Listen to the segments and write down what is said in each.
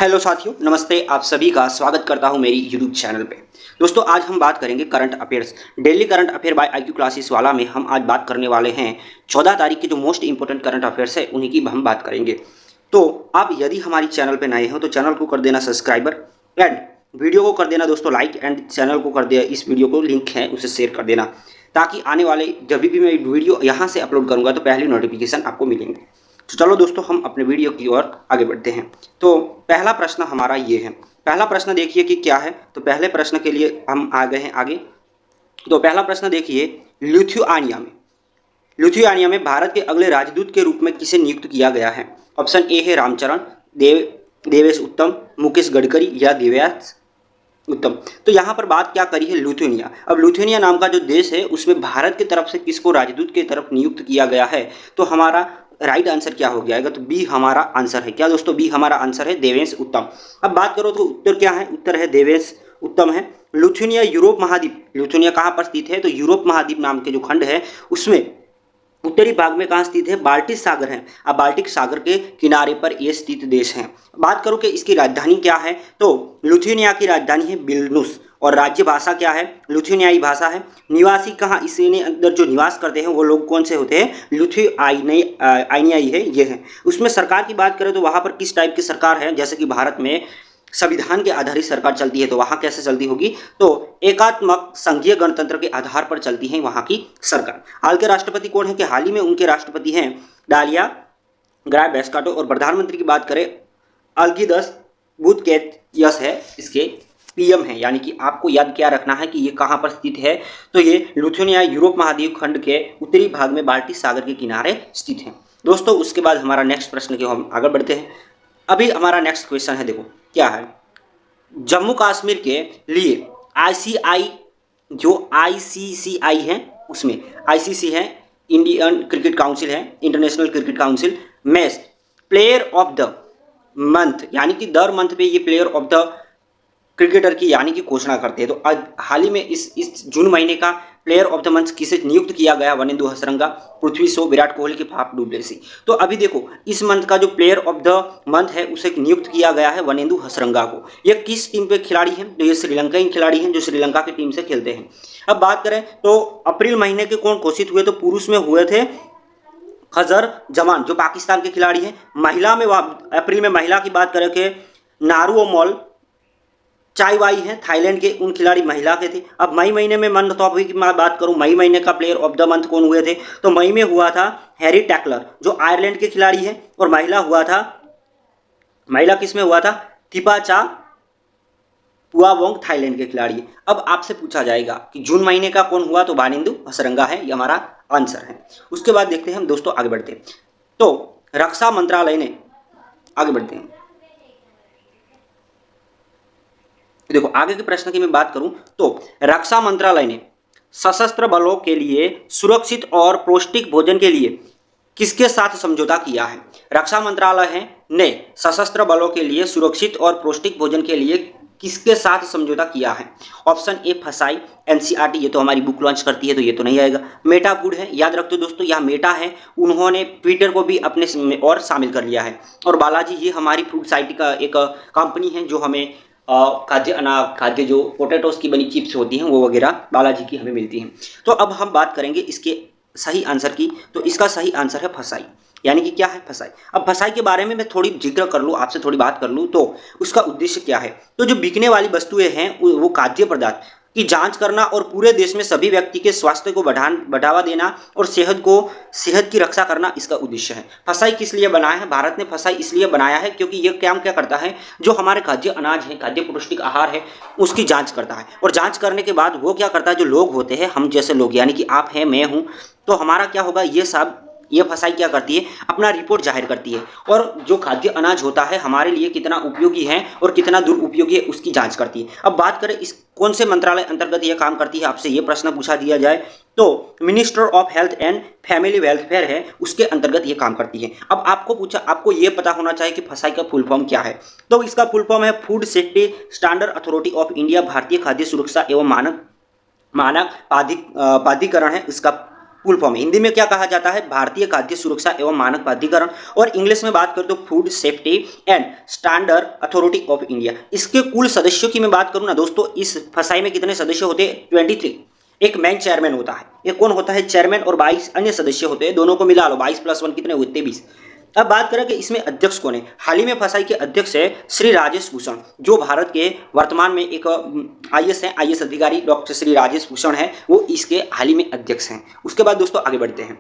Hello साथियों, नमस्ते। आप सभी का स्वागत करता हूं मेरी यूट्यूब चैनल पे। दोस्तों, आज हम बात करेंगे current affairs. Daily current affair by IQ classes वाला में हम आज बात करने वाले हैं 14 तारीख के जो मोस्ट इंपोर्टेंट करंट अफेयर्स है उन्हीं की हम बात करेंगे। तो आप यदि हमारी चैनल पे नए हो तो चैनल को कर देना सब्सक्राइबर एंड वीडियो को कर देना दोस्तों लाइक एंड चैनल को कर देना, इस वीडियो को लिंक है उसे शेयर कर देना, ताकि आने वाले जब भी मैं वीडियो यहाँ से अपलोड करूँगा तो पहली नोटिफिकेशन आपको मिलेंगे। तो चलो दोस्तों, हम अपने वीडियो की ओर आगे बढ़ते हैं। तो पहला प्रश्न हमारा ये है। पहला प्रश्न देखिए कि क्या है। तो पहले प्रश्न के लिए हम आ गए हैं आगे। तो पहला प्रश्न देखिए, लिथुआनिया में भारत के अगले राजदूत के रूप में किसे नियुक्त किया गया है? ऑप्शन ए है रामचरण, देवेश उत्तम, मुकेश गडकरी या दिव्यास उत्तम। तो यहाँ पर बात क्या करी है? लिथुआनिया। अब लिथुआनिया नाम का जो देश है उसमें भारत की तरफ से किसको राजदूत की तरफ नियुक्त किया गया है? तो हमारा राइट आंसर क्या हो जाएगा? तो बी हमारा आंसर है। क्या दोस्तों? बी हमारा आंसर है, देवेश उत्तम। अब बात करो तो उत्तर क्या है? उत्तर है देवेश उत्तम है। लिथुआनिया यूरोप महाद्वीप, लिथुआनिया कहाँ पर स्थित है? तो यूरोप महाद्वीप नाम के जो खंड है उसमें उत्तरी भाग में कहाँ स्थित है? बाल्टिक सागर है। अब बाल्टिक सागर के किनारे पर ये स्थित देश है। बात करो कि इसकी राजधानी क्या है? तो लिथुआनिया की राजधानी है विल्नुस और राज्य भाषा क्या है? लिथुआनियाई भाषा है। निवासी कहाँ इसने अंदर जो निवास करते हैं वो लोग कौन से होते हैं? लिथुआनियाई है, ये है। उसमें सरकार की बात करें तो वहाँ पर किस टाइप की सरकार है? जैसे कि भारत में संविधान के आधारित सरकार चलती है, तो वहाँ कैसे चलती होगी? तो एकात्मक संघीय गणतंत्र के आधार पर चलती है वहाँ की सरकार। हाल के राष्ट्रपति कौन है? कि हाल ही में उनके राष्ट्रपति हैं डालिया ग्राय-बेस्काटो। और प्रधानमंत्री की बात करें अल्गिदस बुतकेयस है, इसके पीएम है। यानी कि आपको याद क्या रखना है कि ये कहाँ पर स्थित है? तो ये लिथुआनिया यूरोप महाद्वीप खंड के उत्तरी भाग में बाल्टिक सागर के किनारे स्थित है। दोस्तों, उसके बाद हमारा नेक्स्ट प्रश्न के हम आगे बढ़ते हैं। अभी हमारा नेक्स्ट क्वेश्चन है, देखो क्या है। जम्मू कश्मीर के लिए आईसीआई जो आईसीसीआई है उसमें आईसीसी है, इंडियन क्रिकेट काउंसिल है, इंटरनेशनल क्रिकेट काउंसिल में प्लेयर ऑफ द मंथ यानी कि दर मंथ पे ये प्लेयर ऑफ द क्रिकेटर की यानी कि घोषणा करते हैं। तो हाल ही में इस जून महीने का प्लेयर ऑफ द मंथ किसे नियुक्त किया गया? वनेंदु हसरंगा, पृथ्वी शॉ, विराट कोहली के फाफ डु प्लेसी। तो अभी देखो, इस मंथ का जो प्लेयर ऑफ द मंथ है उसे नियुक्त किया गया है वनेंदु हसरंगा को। ये किस टीम पे खिलाड़ी हैं? तो ये श्रीलंकाई खिलाड़ी हैं जो श्रीलंका की टीम से खेलते हैं। अब बात करें तो अप्रैल महीने के कौन घोषित हुए? तो पुरुष में हुए थे खजर जमान जो पाकिस्तान के खिलाड़ी हैं। महिला में अप्रैल में महिला की बात करें कि नारुओमोल चाईवाई हैं, थाईलैंड के उन खिलाड़ी महिला के थे। अब मई महीने में मंथ टॉपिक की मैं बात करूं, मई महीने का प्लेयर ऑफ द मंथ कौन हुए थे? तो मई में हुआ था हैरी टैकलर जो आयरलैंड के खिलाड़ी हैं, और महिला किस में हुआ था? थिपाचा पुआवोंग थाईलैंड के खिलाड़ी। अब आपसे पूछा जाएगा कि जून महीने का कौन हुआ? तो वनेंदु हसरंगा है, ये हमारा आंसर है। उसके बाद देखते हैं हम दोस्तों, आगे बढ़ते हैं। तो रक्षा मंत्रालय ने, आगे बढ़ते हैं, देखो आगे के प्रश्न की मैं बात करूं तो रक्षा मंत्रालय ने सशस्त्र बलों के लिए सुरक्षित और पौष्टिक भोजन के लिए किसके साथ समझौता किया है? रक्षा मंत्रालय ने सशस्त्र बलों के लिए सुरक्षित और पौष्टिक भोजन के लिए किसके साथ समझौता किया है? ऑप्शन ए फसाई, एनसीईआरटी, ये तो हमारी बुक लॉन्च करती है तो ये तो नहीं आएगा। मेटा फूड है, याद रखते हो दोस्तों, यह मेटा है, उन्होंने ट्विटर को भी अपने और शामिल कर लिया है। और बालाजी, ये हमारी फूड साइट का एक कंपनी है जो हमें खाद्य जो पोटैटोस की बनी चिप्स होती हैं वो वगैरह बालाजी की हमें मिलती हैं। तो अब हम बात करेंगे इसके सही आंसर की। तो इसका सही आंसर है फसाई। यानी कि क्या है? फसाई। अब फसाई के बारे में मैं थोड़ी जिक्र कर लूँ, आपसे थोड़ी बात कर लूँ तो उसका उद्देश्य क्या है? तो जो बिकने वाली वस्तुएं हैं वो खाद्य पदार्थ की जांच करना और पूरे देश में सभी व्यक्ति के स्वास्थ्य को बढ़ावा देना और सेहत की रक्षा करना इसका उद्देश्य है। फसाई किस लिए बनाया है? भारत ने फसाई इसलिए बनाया है क्योंकि यह काम क्या करता है? जो हमारे खाद्य अनाज है, खाद्य पौष्टिक आहार है, उसकी जांच करता है। और जांच करने के बाद वो क्या करता है? जो लोग होते हैं, हम जैसे लोग, यानी कि आप हैं, मैं हूँ, तो हमारा क्या होगा? ये फसाई क्या करती है? अपना रिपोर्ट जाहिर करती है और जो खाद्य अनाज होता है हमारे लिए कितना उपयोगी है और कितना दुरुपयोगी है उसकी जांच करती है। अब बात करें इस कौन से मंत्रालय अंतर्गत यह काम करती है? आपसे ये प्रश्न पूछा दिया जाए तो minister of health and family welfare है, उसके अंतर्गत ये काम करती है। अब आपको ये पता होना चाहिए कि फसाई का फुल फॉर्म क्या है। तो इसका फुल फॉर्म है food safety standard authority of India, भारतीय खाद्य सुरक्षा एवं मानक प्राधिकरण है इसका फुल फॉर्म है। हिंदी में क्या कहा जाता है? भारतीय खाद्य सुरक्षा एवं मानक प्राधिकरण, और इंग्लिश में बात करें तो food safety and standard authority of India. इसके कुल सदस्यों की मैं बात करूं ना दोस्तों, इस फसाई में कितने सदस्य होते हैं? 23। एक मेन चेयरमैन होता है, ये कौन होता है? चेयरमैन, और 22 अन्य सदस्य होते हैं, दोनों को मिला लो, 22 + 1 कितने हुए? 23। अब बात करें कि इसमें अध्यक्ष कौन है। हाल ही में फसाई के अध्यक्ष है श्री राजेश भूषण, जो भारत के वर्तमान में एक आईएएस है, आईएएस अधिकारी डॉक्टर श्री राजेश भूषण है, वो इसके हाल ही में अध्यक्ष हैं। उसके बाद दोस्तों आगे बढ़ते हैं,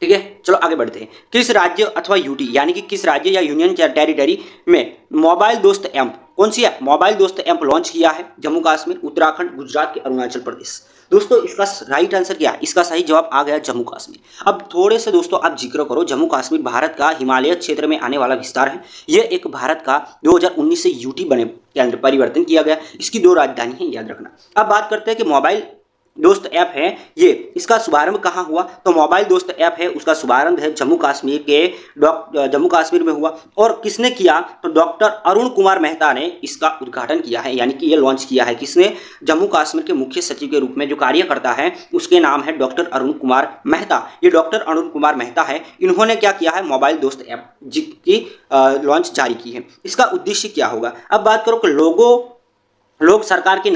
ठीक है, चलो आगे बढ़ते हैं। किस राज्य अथवा यूटी यानी कि किस राज्य या यूनियन टेरिटरी में मोबाइल दोस्त ऐप, कौन सी है? मोबाइल दोस्त ऐप लॉन्च किया है? जम्मू कश्मीर, उत्तराखंड, गुजरात के अरुणाचल प्रदेश। दोस्तों इसका राइट आंसर क्या है? इसका सही जवाब आ गया जम्मू कश्मीर। अब थोड़े से दोस्तों आप जिक्र करो, जम्मू कश्मीर भारत का हिमालय क्षेत्र में आने वाला विस्तार है। यह एक भारत का 2019 से यूटी बने केंद्र परिवर्तन किया गया। इसकी 2 राजधानी है, याद रखना। अब बात करते हैं कि मोबाइल दोस्त ऐप है ये, इसका शुभारंभ कहाँ हुआ? तो मोबाइल दोस्त ऐप है, उसका शुभारंभ है जम्मू कश्मीर में हुआ। और किसने किया? तो डॉक्टर अरुण कुमार मेहता ने इसका उद्घाटन किया है, यानी कि ये लॉन्च किया है। किसने? जम्मू कश्मीर के मुख्य सचिव के रूप में जो कार्य करता है उसके नाम है डॉक्टर अरुण कुमार मेहता। ये डॉक्टर अरुण कुमार मेहता है, इन्होंने क्या किया है? मोबाइल दोस्त ऐप की लॉन्च जारी की है। इसका उद्देश्य क्या होगा? अब बात करो कि लोग सरकार की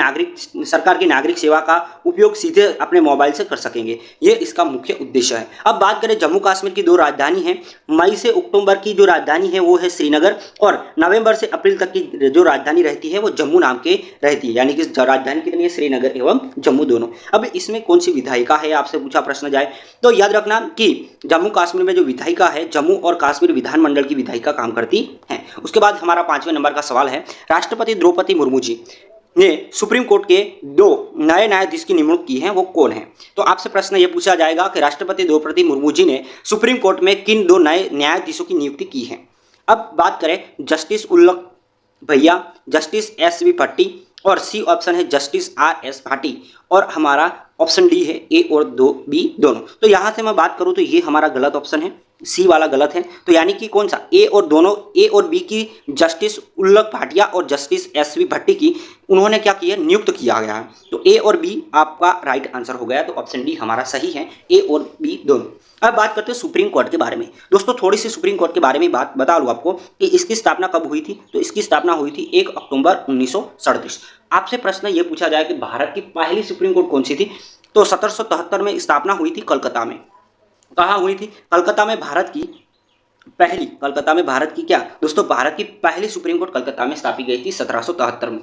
नागरिक सेवा का उपयोग सीधे अपने मोबाइल से कर सकेंगे, ये इसका मुख्य उद्देश्य है। अब बात करें जम्मू कश्मीर की 2 राजधानी हैं। मई से अक्टूबर की जो राजधानी है वो है श्रीनगर, और नवंबर से अप्रैल तक की जो राजधानी रहती है वो जम्मू नाम के रहती है, यानी कि राजधानी कितनी है? श्रीनगर एवं जम्मू दोनों। अब इसमें कौन सी विधायिका है, आपसे पूछा प्रश्न जाए तो याद रखना कि जम्मू कश्मीर में जो विधायिका है, जम्मू और कश्मीर विधानमंडल की विधायिका काम करती है। उसके बाद हमारा 5वें नंबर का सवाल है, राष्ट्रपति द्रौपदी मुर्मू जी ने सुप्रीम कोर्ट के 2 नए न्यायाधीश की नियुक्ति की है, वो कौन है? तो आपसे प्रश्न ये पूछा जाएगा कि राष्ट्रपति द्रौपदी मुर्मू जी ने सुप्रीम कोर्ट में किन 2 नए न्यायाधीशों की नियुक्ति की है? अब बात करें जस्टिस उल्लक भैया, जस्टिस एस.वी. भट्टी, और सी ऑप्शन है जस्टिस आर.एस. भाटी, और हमारा ऑप्शन डी है ए और बी दोनों। तो यहाँ से मैं बात करूँ तो ये हमारा गलत ऑप्शन है, सी वाला गलत है। तो यानी कि कौन सा? ए और बी की जस्टिस उल्लक भाटिया और जस्टिस एस.वी. भट्टी की उन्होंने क्या किया? नियुक्त किया गया है। तो ए और बी आपका राइट आंसर हो गया, तो ऑप्शन डी हमारा सही है, ए और बी दोनों। अब बात करते हैं सुप्रीम कोर्ट के बारे में। दोस्तों थोड़ी सी सुप्रीम कोर्ट के बारे में बात बता लूँ आपको कि इसकी स्थापना कब हुई थी। तो इसकी स्थापना हुई थी 1 अक्टूबर 1937। आपसे प्रश्न ये पूछा जाए कि भारत की पहली सुप्रीम कोर्ट कौन सी थी? तो 1773 में स्थापना हुई थी कलकत्ता में। कहाँ हुई थी? कलकत्ता में भारत की क्या दोस्तों? भारत की पहली सुप्रीम कोर्ट कलकत्ता में स्थापित गई थी 1773 में।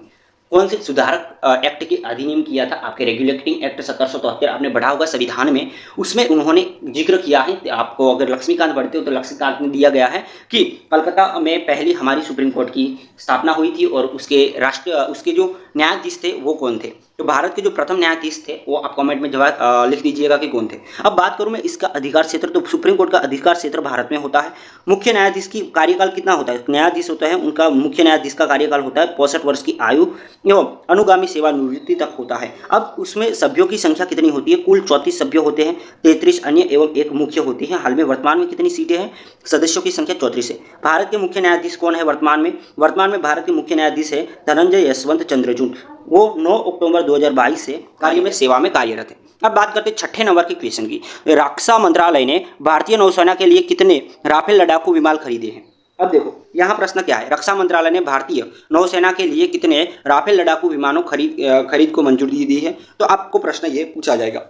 कौन से सुधारक एक्ट के अधिनियम किया था? आपके रेगुलेटिंग एक्ट 1773 आपने पढ़ा होगा संविधान में, उसमें उन्होंने जिक्र किया है। आपको अगर लक्ष्मीकांत पढ़ते हो तो लक्ष्मीकांत में दिया गया है कि कलकत्ता में पहली हमारी सुप्रीम कोर्ट की स्थापना हुई थी, और उसके जो न्यायाधीश थे वो कौन थे? तो भारत के जो प्रथम न्यायाधीश थे वो आप कमेंट में जवाब लिख दीजिएगा कि कौन थे। अब बात करूं मैं इसका अधिकार क्षेत्र, तो सुप्रीम कोर्ट का अधिकार क्षेत्र भारत में होता है। मुख्य न्यायाधीश की कार्यकाल कितना होता है? न्यायाधीश होता है उनका, मुख्य न्यायाधीश का कार्यकाल होता है 65 वर्ष की आयु एवं अनुगामी सेवानिवृत्ति तक होता है। अब उसमें सभ्यों की संख्या कितनी होती है? कुल 34 सभ्य होते हैं, 33 अन्य एवं 1 मुख्य होती है। हाल में वर्तमान में कितनी सीटें हैं? सदस्यों की संख्या 34 है। भारत के मुख्य न्यायाधीश कौन है वर्तमान में भारत के मुख्य न्यायाधीश है धनंजय यशवंत चंद्रचूड़, वो 9 अक्टूबर 2022 से सेवा में कार्यरत है। अब बात करते हैं 6ठे नंबर के क्वेश्चन की। रक्षा मंत्रालय ने भारतीय नौसेना के लिए कितने राफेल लड़ाकू विमान खरीदे हैं? अब देखो यहाँ प्रश्न क्या है, रक्षा मंत्रालय ने भारतीय नौसेना के लिए कितने राफेल लड़ाकू विमानों खरीद को मंजूरी दी है? तो आपको प्रश्न ये पूछा जाएगा,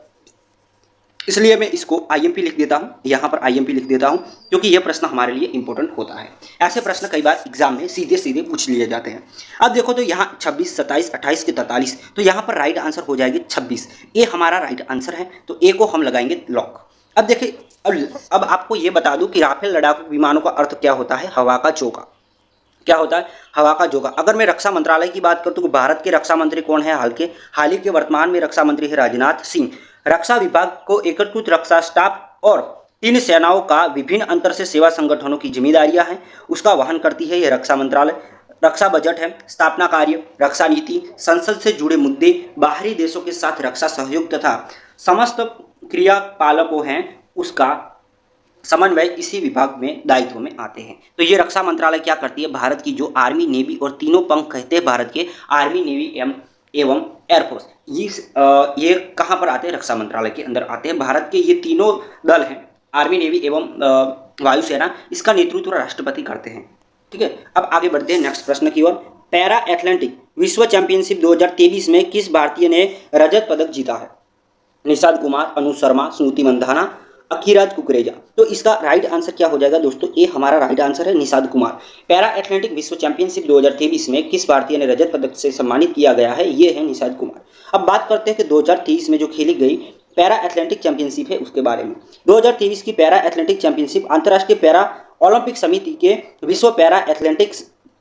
इसलिए मैं इसको आईएमपी लिख देता हूँ, यहाँ पर आईएमपी लिख देता हूँ, क्योंकि यह प्रश्न हमारे लिए इंपॉर्टेंट होता है। ऐसे प्रश्न कई बार एग्जाम में सीधे सीधे पूछ लिए जाते हैं। अब देखो तो यहाँ 26, 27, 28 के 43, तो यहाँ पर राइट आंसर हो जाएगी 26। ए हमारा राइट आंसर है, तो ए को हम लगाएंगे लॉक। अब देखिए, अब आपको ये बता दूं कि राफेल लड़ाकू विमानों का अर्थ क्या होता है? हवा का झोंका। क्या होता है? हवा का झोंका। अगर मैं रक्षा मंत्रालय की बात करूं तो भारत के रक्षा मंत्री कौन है? हाल ही के वर्तमान में रक्षा मंत्री है राजनाथ सिंह। रक्षा विभाग को एकीकृत रक्षा स्टाफ और 3 सेनाओं का विभिन्न अंतर से सेवा संगठनों की जिम्मेदारियां हैं, उसका वहन करती है यह रक्षा मंत्रालय। रक्षा बजट है, स्थापना कार्य, रक्षा नीति, संसद से जुड़े मुद्दे, बाहरी देशों के साथ रक्षा सहयोग तथा समस्त क्रियाकलापों हैं उसका समन्वय इसी विभाग में दायित्व में आते हैं। तो ये रक्षा मंत्रालय क्या करती है? भारत की जो आर्मी, नेवी और तीनों पंख कहते हैं भारत के, आर्मी, नेवी एवं एयरफोर्स, ये कहाँ पर आते हैं? रक्षा मंत्रालय के अंदर आते हैं। भारत के ये तीनों दल हैं, आर्मी, नेवी एवं वायुसेना, इसका नेतृत्व राष्ट्रपति करते हैं। ठीक है, अब आगे बढ़ते हैं नेक्स्ट प्रश्न की ओर। पैरा एथलेटिक विश्व चैंपियनशिप 2023 में किस भारतीय ने रजत पदक जीता है? निषाद कुमार, अनु शर्मा, स्मृति मंधाना, अखिराज कुकरेजा। तो इसका राइट आंसर क्या हो जाएगा दोस्तों? ये हमारा राइट आंसर है निषाद कुमार। पैरा एथलेटिक विश्व चैंपियनशिप 2023 में किस भारतीय ने रजत पदक से सम्मानित किया गया है? ये है निषाद कुमार। अब बात करते हैं कि 2023 में जो खेली गई पैरा एथलेटिक चैंपियनशिप है उसके बारे में। 2023 की पैरा एथलेटिक चैंपियनशिप अंतर्राष्ट्रीय पैरा ओलंपिक समिति के विश्व पैरा एथलेटिक्स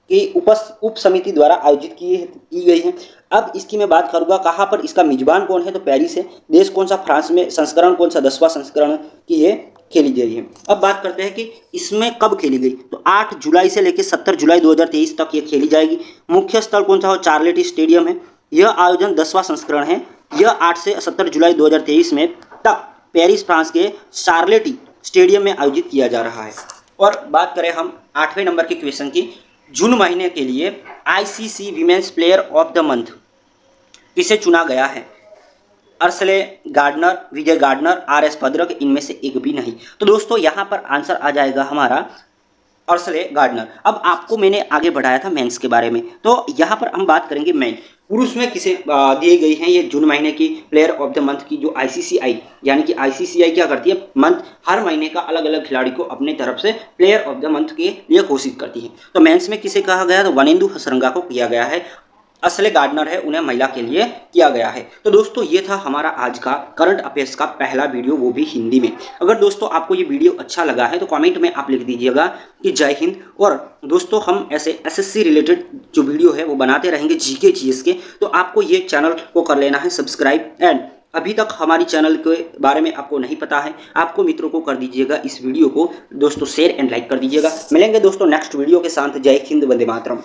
की उप समिति द्वारा आयोजित की गई है। अब इसकी मैं बात करूंगा कहाँ पर, इसका मेजबान कौन है? तो पेरिस है। देश कौन सा? फ्रांस में। संस्करण कौन सा? 10वां संस्करण की ये खेली गई है। अब बात करते हैं कि इसमें कब खेली गई, तो 8 जुलाई से लेकर 17 जुलाई 2023 तक ये खेली जाएगी। मुख्य स्थल कौन सा हो? चार्लेटी स्टेडियम है। यह आयोजन 10वां संस्करण है। यह 8 से 17 जुलाई 2023 में तक पेरिस फ्रांस के शार्लेटी स्टेडियम में आयोजित किया जा रहा है। और बात करें हम 8वें नंबर के क्वेश्चन की, जून महीने के लिए ICC women's player of the month किसे चुना गया है? अर्सले गार्डनर, विजय गार्डनर, आर.एस. भद्रक, इनमें से एक भी नहीं। तो दोस्तों यहाँ पर आंसर आ जाएगा हमारा अर्सले गार्डनर। अब आपको मैंने आगे बढ़ाया था मेंस के बारे में, तो यहाँ पर हम बात करेंगे मेन। पुरुष में किसे दिए गई हैं ये जून महीने की प्लेयर ऑफ द मंथ की, जो आईसीसीआई यानी कि आईसीसीआई क्या करती है? मंथ हर महीने का अलग अलग खिलाड़ी को अपने तरफ से प्लेयर ऑफ द मंथ के लिए घोषित करती है। तो मेंस में किसे कहा गया? तो वनेंदु हसरंगा को किया गया है। असले गार्डनर है, उन्हें महिला के लिए किया गया है। तो दोस्तों ये था हमारा आज का करंट अफेयर्स का पहला वीडियो, वो भी हिंदी में। अगर दोस्तों आपको ये वीडियो अच्छा लगा है तो कमेंट में आप लिख दीजिएगा कि जय हिंद। और दोस्तों हम ऐसे एसएससी रिलेटेड जो वीडियो है वो बनाते रहेंगे, जीके जीएस के। तो आपको ये चैनल को कर लेना है सब्सक्राइब। एंड अभी तक हमारी चैनल के बारे में आपको नहीं पता है, आपको मित्रों को कर दीजिएगा इस वीडियो को दोस्तों शेयर एंड लाइक कर दीजिएगा। मिलेंगे दोस्तों नेक्स्ट वीडियो के साथ। जय हिंद, वंदे मातरम।